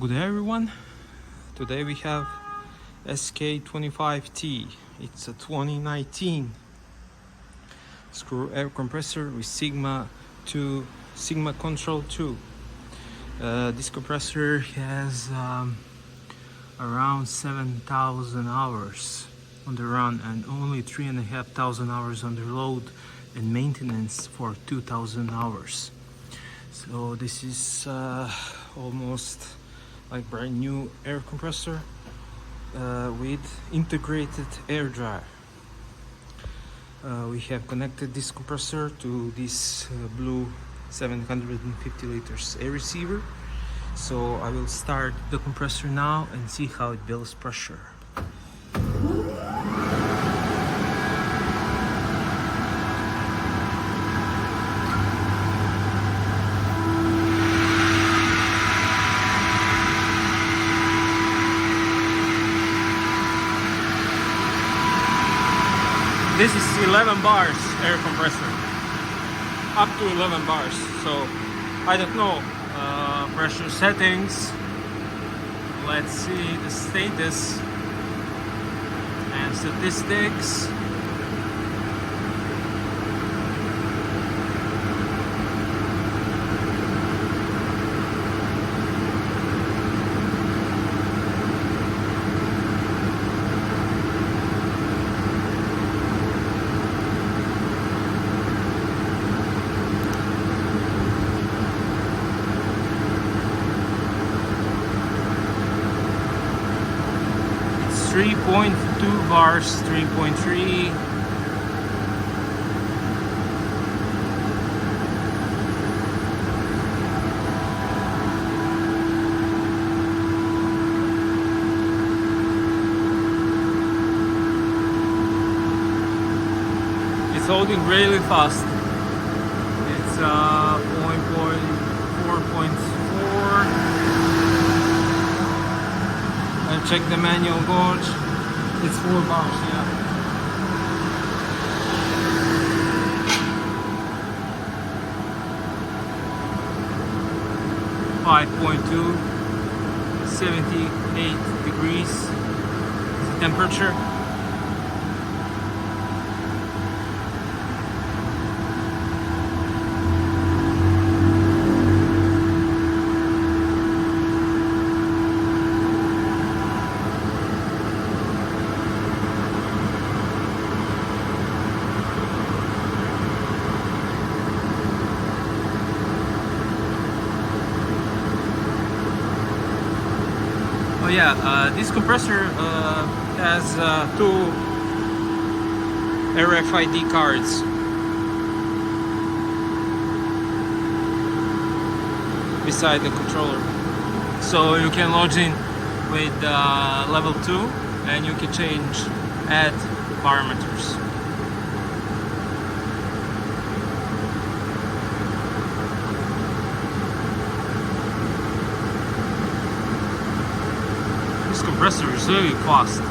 Good day everyone. Today we have SK25T. It's a 2019 screw air compressor with Sigma Control 2. This compressor has around 7,000 hours on the run and only 3,500 hours under load and maintenance for 2,000 hours. So this is almost like brand new air compressor with integrated air dryer. We have connected this compressor to this blue 750 liters air receiver. So I will start the compressor now and see how it builds pressure. This is 11 bars air compressor, up to 11 bars. So I don't know pressure settings. Let's see the status and statistics. It's 3.2 bars, 3.3. It's loading really fast. It's 4.4. I'll check the manual gauge. It's 4 bars, yeah. .2, 78 degrees is the temperature. Oh yeah, this compressor has two RFID cards. Beside the controller. So you can log in with level 2 and you can add parameters. This compressor is really fast,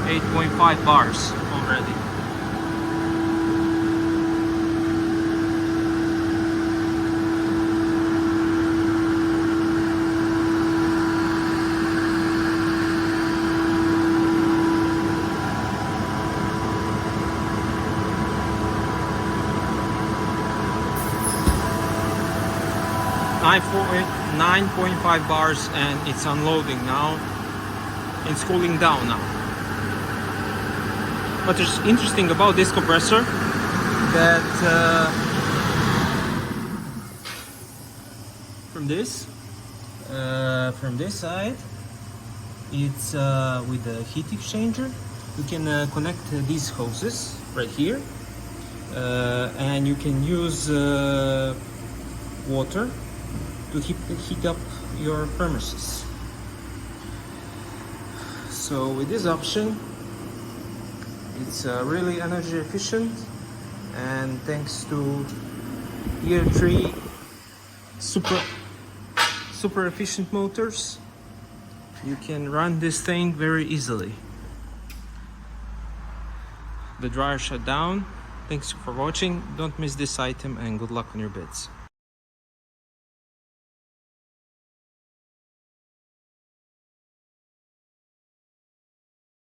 8.5 bars already. Nine 9.5 bars and it's unloading now. It's cooling down now. What is interesting about this compressor that from this side it's with the heat exchanger. You can connect these hoses right here and you can use water to heat up your premises. So with this option, it's really energy efficient, and thanks to Year 3 super efficient motors, you can run this thing very easily. The dryer shut down. Thanks for watching. Don't miss this item and good luck on your bids.